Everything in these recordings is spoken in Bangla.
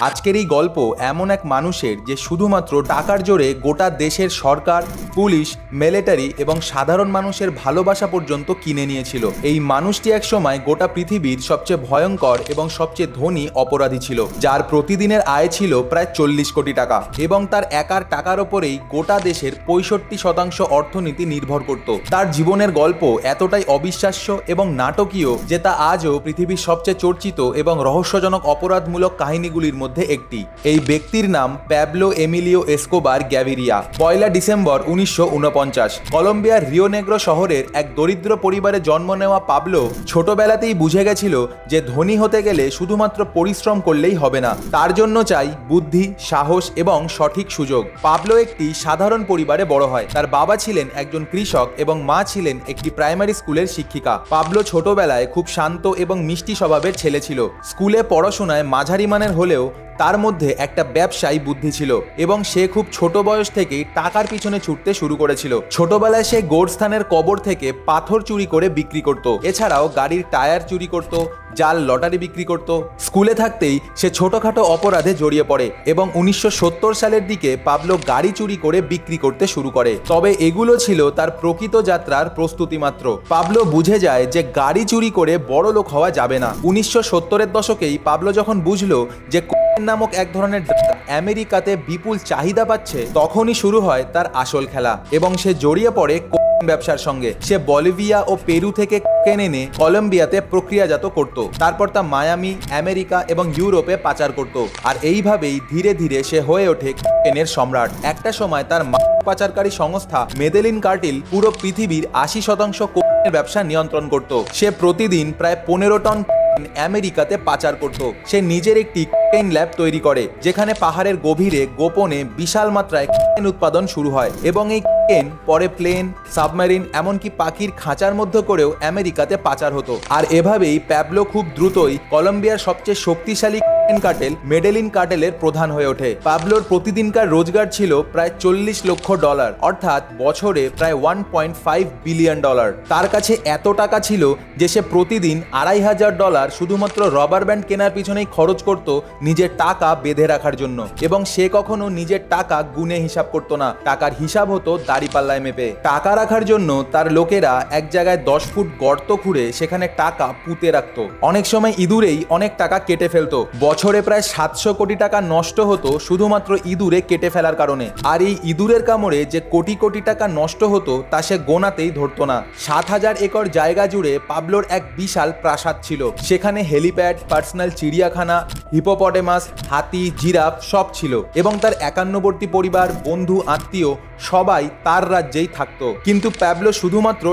আজকের এই গল্প এমন এক মানুষের যে শুধুমাত্র টাকার জোরে গোটা দেশের সরকার, পুলিশ, মিলিটারি এবং সাধারণ মানুষের ভালোবাসা পর্যন্ত কিনে নিয়েছিল। এই মানুষটি একসময় গোটা পৃথিবীর সবচেয়ে ভয়ঙ্কর এবং সবচেয়ে ধনী অপরাধী ছিল, যার প্রতিদিনের আয় ছিল প্রায় 40 কোটি টাকা এবং তার একার টাকার ওপরেই গোটা দেশের 65% অর্থনীতি নির্ভর করত। তার জীবনের গল্প এতটাই অবিশ্বাস্য এবং নাটকীয় যে তা আজও পৃথিবীর সবচেয়ে চর্চিত এবং রহস্যজনক অপরাধমূলক কাহিনীগুলির মধ্যে একটি। এই ব্যক্তির নাম প্যাবলো এমিলিও এসকোবার গ্যাভিরিয়া। 1 ডিসেম্বর 1949 কলম্বিয়ার রিও নেগ্রো শহরের এক দরিদ্র পরিবারে জন্ম নেওয়া পাবলো ছোটবেলাতেই বুঝে গেছিল যে ধনী হতে গেলে শুধুমাত্র পরিশ্রম করলেই হবে না, তার জন্য চাই বুদ্ধি, সাহস এবং সঠিক সুযোগ। পাবলো একটি সাধারণ পরিবারে বড় হয়। তার বাবা ছিলেন একজন কৃষক এবং মা ছিলেন একটি প্রাইমারি স্কুলের শিক্ষিকা। পাবলো ছোটবেলায় খুব শান্ত এবং মিষ্টি স্বভাবের ছেলে ছিল। স্কুলে পড়াশোনায় মাঝারি মানের হলেও তার মধ্যে একটা ব্যবসায়ী বুদ্ধি ছিল এবং সে খুব ছোট বয়স থেকেই টাকার পিছনে ছুটতে শুরু করেছিল। ছোটবেলায় সে গোরস্থানের কবর থেকে পাথর চুরি করে বিক্রি করত। এছাড়াও গাড়ির টায়ার চুরি করত, জাল লটারি বিক্রি করত। স্কুলে থাকতেই সে ছোটখাটো অপরাধে জড়িয়ে পড়ে এবং 1970 সালের দিকে পাবলো গাড়ি চুরি করে বিক্রি করতে শুরু করে। তবে এগুলো ছিল তার প্রকৃত যাত্রার প্রস্তুতি মাত্র। পাবলো বুঝে যায় যে গাড়ি চুরি করে বড় লোক হওয়া যাবে না। 1970-এর দশকেই পাবলো যখন বুঝলো যে নামক এক ধরনের আমেরিকাতে বিপুল চাহিদা পাচ্ছে, তখনই শুরু হয় তার আসল খেলা এবং সে জড়িয়ে পড়ে ব্যবসার সঙ্গে। সে বলিভিয়া ও পেরু থেকে কোকেন এনে কলম্বিয়াতে প্রক্রিয়াজাত করত, তারপর তা মায়ামি, আমেরিকা এবং ইউরোপে পাচার করত। আর এইভাবেই ধীরে ধীরে সে হয়ে ওঠে কোকেনের সম্রাট। একটা সময় তার পাচারকারী সংস্থা মেদেলিন কার্টেল পুরো পৃথিবীর 80% কোকেনের ব্যবসা নিয়ন্ত্রণ করত। সে প্রতিদিন প্রায় 15 টন আমেরিকাতে পাচার করত। সে নিজের একটি কোকেন ল্যাব তৈরি করে, যেখানে পাহাড়ের গভীরে গোপনে বিশাল মাত্রায় কোকেন উৎপাদন শুরু হয় এবং এই কোকেন পরে প্লেন, সাবমেরিন, এমনকি পাখির খাঁচার মধ্যে করেও আমেরিকাতে পাচার হতো। আর এভাবেই প্যাবলো খুব দ্রুতই কলম্বিয়ার সবচেয়ে শক্তিশালী কার্টেল মেডেলিন কার্টেলের প্রধান হয়ে ওঠে। পাবলোর প্রতিদিনকার রোজগার ছিল প্রায় $40 লক্ষ, অর্থাৎ বছরে প্রায় $1.5 বিলিয়ন। তার কাছে এত টাকা ছিল যে সে প্রতিদিন $2,500 শুধুমাত্র রবার ব্যান্ড কেনার পিছনেই খরচ করত নিজের টাকা বেঁধে রাখার জন্য। এবং সে কখনো নিজের টাকা গুনে হিসাব করতো না, টাকার হিসাব হতো দাড়িপাল্লায় মেপে। টাকা রাখার জন্য তার লোকেরা এক জায়গায় 10 ফুট গর্ত খুঁড়ে সেখানে টাকা পুঁতে রাখতো। অনেক সময় ইঁদুরেই অনেক টাকা কেটে ফেলতো। বছরে প্রায় 700 কোটি টাকা নষ্ট হতো শুধুমাত্র ইঁদুরে কেটে ফেলার কারণে। আর এই ইঁদুরের কামড়ে যে কোটি কোটি টাকা নষ্ট হতো তা সে গোনাতেই ধরতো না। 7000 একর জায়গা জুড়ে পাবলোর এক বিশাল প্রাসাদ ছিল। সেখানে হেলিপ্যাড, পার্সোনাল চিড়িয়াখানা, হিপোপটেমাস, হাতি, জিরাফ সব ছিল এবং তার 51বর্তী পরিবার, বন্ধু, আত্মীয় সবাই তার রাজ্যেই থাকতো। কিন্তু প্যাবলো শুধুমাত্র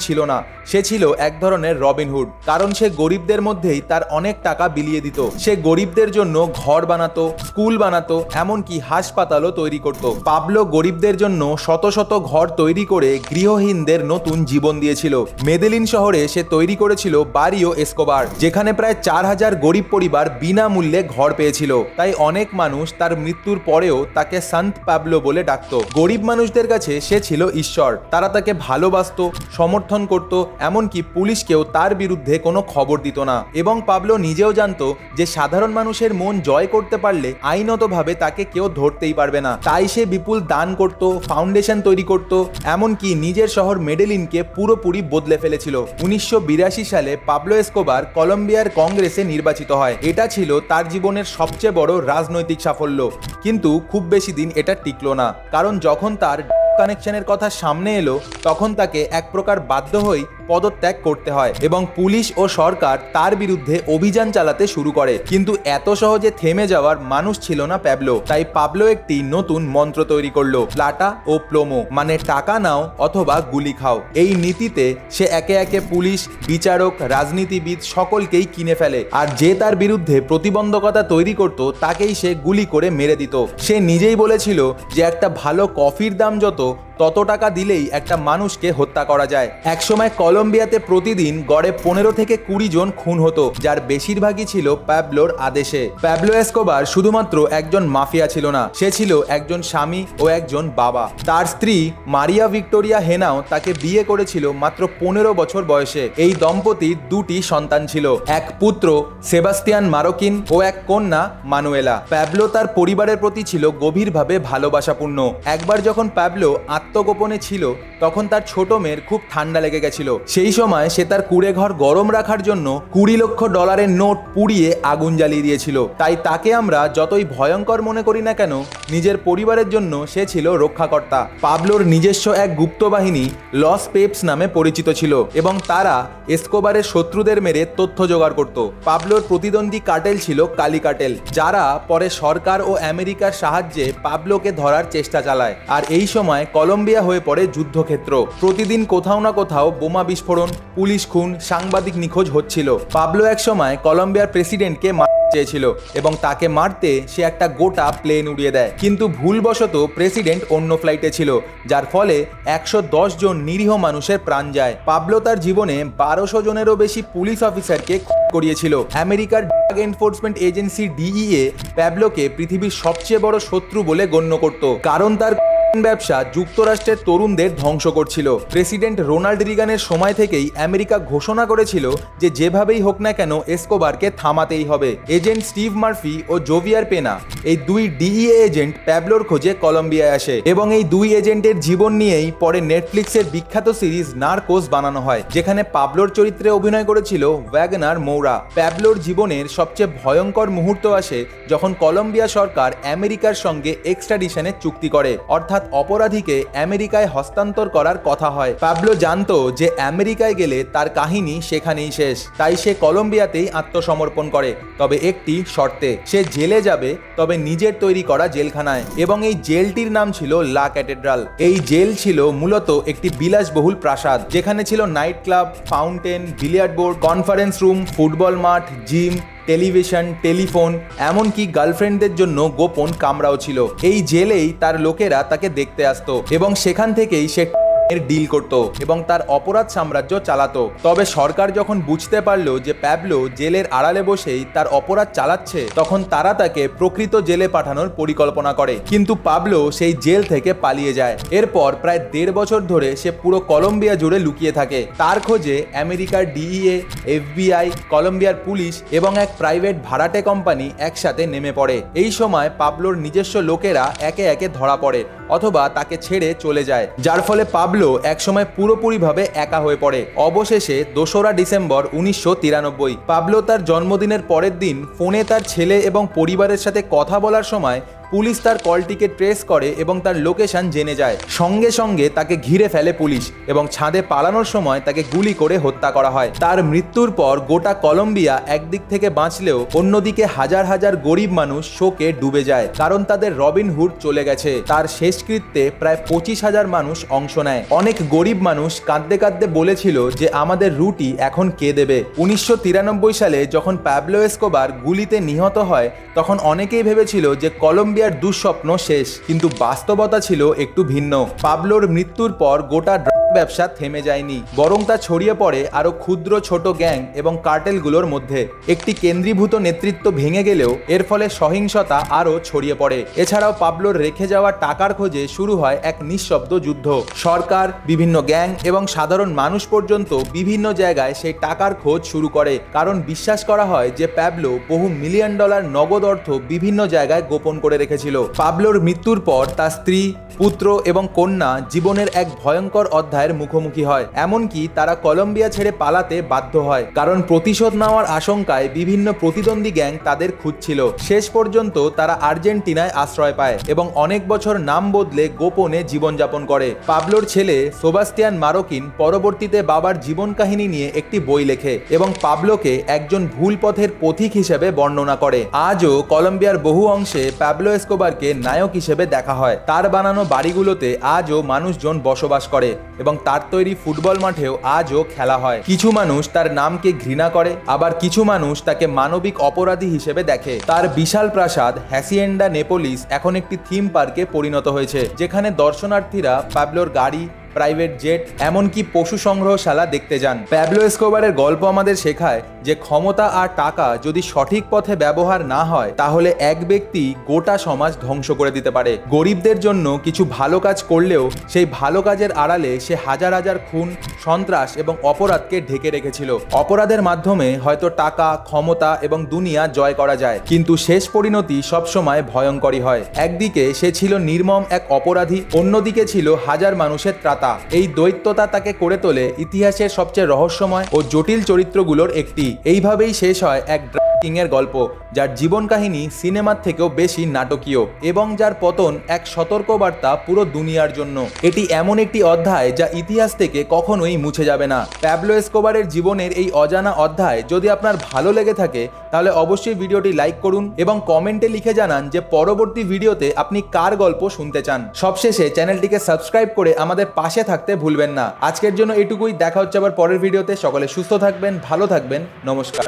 ছিল না, সে ছিল এক ধরনের রবিনহুড। কারণ সে গরিবদের মধ্যেই তার অনেক টাকা বিলিয়ে দিত। সে গরিবদের জন্য ঘর বানাতো, স্কুল বানাতো, এমনকি হাসপাতালও তৈরি করত। পাবলো গরিবদের জন্য শত শত ঘর তৈরি করে গৃহহীনদের নতুন জীবন দিয়েছিল। মেদেলিন শহরে সে তৈরি করেছিল বারিও এসকোবার, যেখানে প্রায় 4000 গরিব পরিবার বিনামূল্যে ঘর পেয়েছিল। তাই অনেক মানুষ তার মৃত্যুর পরেও তাকে সন্ত পাবলো বলে ডাকত। গরিব মানুষদের কাছে সে ছিল ঈশ্বর। তারা তাকে ভালোবাসতো, সমর্থন করত, এমনকি পুলিশকেও তার বিরুদ্ধে কোনো খবর দিত না। এবং পাবলো নিজেও জানতো যে সাধারণ মানুষের মন জয় করতে পারলে আইনতভাবে তাকে কেউ ধরতেই পারবে না। তাই সে বিপুল দান করত, ফাউন্ডেশন তৈরি করত, এমনকি নিজের শহর মেডেলিনকে পুরোপুরি বদলে ফেলেছিল। 1982 সালে পাবলো এসকোবার কলম্বিয়ার কংগ্রেসে নির্বাচিত হয়। এটা ছিল তার জীবনের সবচেয়ে বড় রাজনৈতিক সাফল্য। কিন্তু খুব বেশি দিন এটা টিকলো না, কারণ যখন তার কানেকশনের কথা সামনে এলো তখন তাকে এক প্রকার বাধ্য হয়ে পদত্যাগ করতে হয় এবং পুলিশ ও সরকার তার বিরুদ্ধে অভিযান চালাতে শুরু করে। কিন্তু এত সহজে থেমে যাওয়ার মানুষ ছিল না প্যাবলো। তাই পাবলো একটি নতুন মন্ত্র তৈরি করলো, প্লাটা ও প্লোমো, মানে টাকা নাও অথবা গুলি খাও। এই নীতিতে সে একে একে পুলিশ, বিচারক, রাজনীতিবিদ সকলকেই কিনে ফেলে। আর যে তার বিরুদ্ধে প্রতিবন্ধকতা তৈরি করত তাকেই সে গুলি করে মেরে দিত। সে নিজেই বলেছিল যে একটা ভালো কফির দাম যত, তত টাকা দিলেই একটা মানুষকে হত্যা করা যায়। একসময় কলম্বিয়াতে প্রতিদিন গড়ে 15 থেকে 20 জন খুন হতো, যার বেশিরভাগই ছিল প্যাবলোর আদেশে। প্যাবলো এসকোবার শুধুমাত্র একজন মাফিয়া ছিল না, সে ছিল একজন স্বামী ও একজন বাবা। তার স্ত্রী মারিয়া ভিক্টোরিয়া হেনাও তাকে বিয়ে করেছিল মাত্র 15 বছর বয়সে। এই দম্পতির দুটি সন্তান ছিল, এক পুত্র সেবাস্তিয়ান মারোকিন ও এক কন্যা মানুয়েলা। প্যাবলো তার পরিবারের প্রতি ছিল গভীরভাবে ভালোবাসাপূর্ণ। একবার যখন প্যাবলো আত্মগোপনে ছিল, তখন তার ছোট মেয়ের খুব ঠান্ডা লেগে গেছিল। সেই সময় সে তার কুঁড়ে ঘর গরম রাখার জন্য $20 লক্ষ নোট পুড়িয়ে আগুন জ্বালিয়ে দিয়েছিল। তাই তাকে আমরা যতই ভয়ঙ্কর মনে করি না কেন, নিজের পরিবারের জন্য সে ছিল রক্ষাকর্তা। পাবলোর নিজস্ব এক গুপ্ত বাহিনী লস পেপস নামে পরিচিত ছিল এবং তারা এসকোবারের শত্রুদের মেরে তথ্য জোগাড় করত। পাবলোর প্রতিদ্বন্দ্বী কার্টেল ছিল কালি কার্টেল, যারা পরে সরকার ও আমেরিকার সাহায্যে পাবলোকে ধরার চেষ্টা চালায়। আর এই সময় কলম্বিয়া হয়ে পড়ে যুদ্ধক্ষেত্র। প্রতিদিন কোথাও না কোথাও বোমা বিস্ফোরণ, পুলিশ খুন, সাংবাদিক নিখোঁজ হচ্ছিল। পাবলো একসময় কলম্বিয়ার প্রেসিডেন্টকে চেয়েছিল এবং তাকে মারতে সে একটা গোটা প্লেন উড়িয়ে দেয়, কিন্তু ভুলবশত প্রেসিডেন্ট অন্য ফ্লাইটে ছিল, যার ফলে 110 জন নিরীহ মানুষের প্রাণ যায়। পাবলো তার জীবনে 1200 জনেরও বেশি পুলিশ অফিসারকে করিয়েছিল। আমেরিকার ড্রাগ এনফোর্সমেন্ট এজেন্সি ডিইএ প্যাবলোকে পৃথিবীর সবচেয়ে বড় শত্রু বলে গণ্য করত, কারণ তার ব্যবসা যুক্তরাষ্ট্রের তরুণদের ধ্বংস করছিল। প্রেসিডেন্ট রোনাল্ড রিগানের সময় থেকেই আমেরিকা ঘোষণা করেছিল যে যেভাবেই হোক না কেন এসকোবারকে থামাতেই হবে। এজেন্ট স্টিভ মার্ফি ও জোভিয়ার পেনা, এই দুই ডিইএ এজেন্ট প্যাবলোর খোঁজে কলম্বিয়ায় আসে এবং এই দুই এজেন্টের জীবন নিয়েই পরে নেটফ্লিক্সের বিখ্যাত সিরিজ নার্কোস বানানো হয়, যেখানে পাবলোর চরিত্রে অভিনয় করেছিল ওয়াগনার মৌরা। প্যাবলোর জীবনের সবচেয়ে ভয়ঙ্কর মুহূর্ত আসে যখন কলম্বিয়া সরকার আমেরিকার সঙ্গে এক্সট্রাডিশনের চুক্তি করে, অর্থাৎ অপরাধীকে আমেরিকায় হস্তান্তর করার কথা হয়। পাবলো জানতো যে আমেরিকায় গেলে তার কাহিনী সেখানেই শেষ, তাই সে কলম্বিয়াতেই আত্মসমর্পণ করে, তবে একটি শর্তে, সে জেলে যাবে, তবে নিজের তৈরি করা জেলখানায়। এবং এই জেলটির নাম ছিল লা ক্যাথেড্রাল। এই জেল ছিল মূলত একটি বিলাসবহুল প্রাসাদ, যেখানে ছিল night club, fountain, billiard board, conference room, football মাঠ, জিম, টেলিভিশন, টেলিফোন, এমনকি গার্লফ্রেন্ডদের জন্য গোপন কামরাও ছিল। এই জেলেই তার লোকেরা তাকে দেখতে আসতো এবং সেখান থেকেই সে ডিল করত এবং তার অপরাধ সাম্রাজ্য চালাতো। তবে সরকার যখন বুঝতে পারলো যে প্যাবলো জেলের আড়ালে বসেই তার অপরাধ চালাচ্ছে, তখন তারা তাকে প্রকৃত জেলে পাঠানোর পরিকল্পনা করে, কিন্তু পাবলো সেই জেল থেকে পালিয়ে যায়। এরপর প্রায় 1.5 বছর ধরে সে পুরো কলম্বিয়া জুড়ে লুকিয়ে থাকে। তার খোঁজে আমেরিকার ডিইএ, এফবিআই, কলম্বিয়ার পুলিশ এবং এক প্রাইভেট ভাড়াটে কোম্পানি একসাথে নেমে পড়ে। এই সময় পাবলোর নিজস্ব লোকেরা একে একে ধরা পড়ে অথবা তাকে ছেড়ে চলে যায়, যার ফলে পাবলো একসময় পুরোপুরিভাবে একা হয়ে পড়ে। অবশেষে 2রা ডিসেম্বর 1993 পাবলো তার জন্মদিনের পরের দিন ফোনে তার ছেলে এবং পরিবারের সাথে কথা বলার সময় পুলিশ তার কলটিকে ট্রেস করে এবং তার লোকেশন জেনে যায়। সঙ্গে সঙ্গে তাকে ঘিরে ফেলে পুলিশ এবং ছাদে পালানোর সময় তাকে গুলি করে হত্যা করা হয়। তার মৃত্যুর পর গোটা কলম্বিয়া একদিক থেকে বাঁচলেও অন্যদিকে হাজার হাজার গরিব মানুষ শোকে ডুবে যায়, কারণ তাদের রবিনহুড চলে গেছে। তার শেষকৃত্যে প্রায় 25,000 মানুষ অংশ নেয়। অনেক গরিব মানুষ কাঁদতে কাঁদতে বলেছিল যে আমাদের রুটি এখন কে দেবে। 1993 সালে যখন প্যাবলো এসকোবার গুলিতে নিহত হয়, তখন অনেকেই ভেবেছিল যে কলম্বিয়ার দুঃস্বপ্ন শেষ, কিন্তু বাস্তবতা ছিল একটু ভিন্ন। পাবলোর মৃত্যুর পর গোটা ব্যবসা থেমে যায়নি, বরং তা ছড়িয়ে পড়ে আরো ক্ষুদ্র ছোট গ্যাং এবং কার্টেলগুলোর মধ্যে। একটি কেন্দ্রীভূত নেতৃত্ব ভেঙে গেলেও এর ফলে সহিংসতা আরো ছড়িয়ে পড়ে। এছাড়াও পাবলোর রেখে যাওয়া টাকার খোঁজে শুরু হয় এক নিঃশব্দ যুদ্ধ। সরকার, বিভিন্ন গ্যাং এবং সাধারণ মানুষ পর্যন্ত বিভিন্ন জায়গায় সেই টাকার খোঁজ শুরু করে, কারণ বিশ্বাস করা হয় যে প্যাবলো বহু $1 মিলিয়ন নগদ অর্থ বিভিন্ন জায়গায় গোপন করে রেখেছিল। পাবলোর মৃত্যুর পর তার স্ত্রী, পুত্র এবং কন্যা জীবনের এক ভয়ঙ্কর অধ্যায়ের মুখোমুখি হয়। এমনকি তারা কলম্বিয়া ছেড়ে পালাতে বাধ্য হয়, কারণ প্রতিশোধ নেওয়ার আশঙ্কায় বিভিন্ন প্রতিদ্বন্দ্বী গ্যাং তাদের খুঁজছিল। শেষ পর্যন্ত তারা আর্জেন্টিনায় আশ্রয় পায় এবং অনেক বছর নাম বদলে গোপনে জীবনযাপন করে। পাবলোর ছেলে সেবাস্তিয়ান মারোকিন পরবর্তীতে বাবার জীবন কাহিনী নিয়ে একটি বই লেখে এবং পাবলোকে একজন ভুল পথের পথিক হিসেবে বর্ণনা করে। আজও কলম্বিয়ার বহু অংশে পাবলো এসকোবারকে নায়ক হিসেবে দেখা হয়। তার বানানো বাড়িগুলোতে আজও মানুষজন বসবাস করে এবং তার তৈরি ফুটবল মাঠেও আজও খেলা হয়। কিছু মানুষ তার নামকে ঘৃণা করে, আবার কিছু মানুষ তাকে মানবিক অপরাধী হিসেবে দেখে। তার বিশাল প্রাসাদ হ্যাসিয়েন্ডা নেপোলিস এখন একটি থিম পার্কে পরিণত হয়েছে, যেখানে দর্শনার্থীরা পাবলোর গাড়ি, প্রাইভেট জেট, এমনকি পশু সংগ্রহশালা দেখতে যান। প্যাবলো এসকোবারের গল্প আমাদের শেখায় যে ক্ষমতা আর টাকা যদি সঠিক পথে ব্যবহার না হয় তাহলে এক ব্যক্তি গোটা সমাজ ধ্বংস করে দিতে পারে। গরিবদের জন্য কিছু ভালো কাজ করলেও সেই ভালো কাজের আড়ালে সে হাজার হাজার খুন, সন্ত্রাস এবং অপরাধকে ঢেকে রেখেছিল। অপরাধের মাধ্যমে হয়তো টাকা, ক্ষমতা এবং দুনিয়া জয় করা যায়, কিন্তু শেষ পরিণতি সবসময় ভয়ঙ্করই হয়। একদিকে সে ছিল নির্মম এক অপরাধী, অন্যদিকে ছিল হাজার মানুষের ত্রাতা। এই দ্বৈততা তাকে করে তোলে ইতিহাসের সবচেয়ে রহস্যময় ও জটিল চরিত্রগুলোর একটি। এইভাবেই শেষ হয় এক কিং এর গল্প, যার জীবন কাহিনী সিনেমার থেকেও বেশি নাটকীয় এবং যার পতন এক সতর্কবার্তা পুরো দুনিয়ার জন্য। এটি এমন একটি অধ্যায় যা ইতিহাস থেকে কখনোই মুছে যাবে না। প্যাবলো এসকোবারের জীবনের এই অজানা অধ্যায় যদি আপনার ভালো লেগে থাকে তাহলে অবশ্যই ভিডিওটি লাইক করুন এবং কমেন্টে লিখে জানান যে পরবর্তী ভিডিওতে আপনি কার গল্প শুনতে চান। সবশেষে চ্যানেলটিকে সাবস্ক্রাইব করে আমাদের পাশে থাকতে ভুলবেন না। আজকের জন্য এটুকুই, দেখা হচ্ছে আবার পরের ভিডিওতে। সকলে সুস্থ থাকবেন, ভালো থাকবেন, নমস্কার।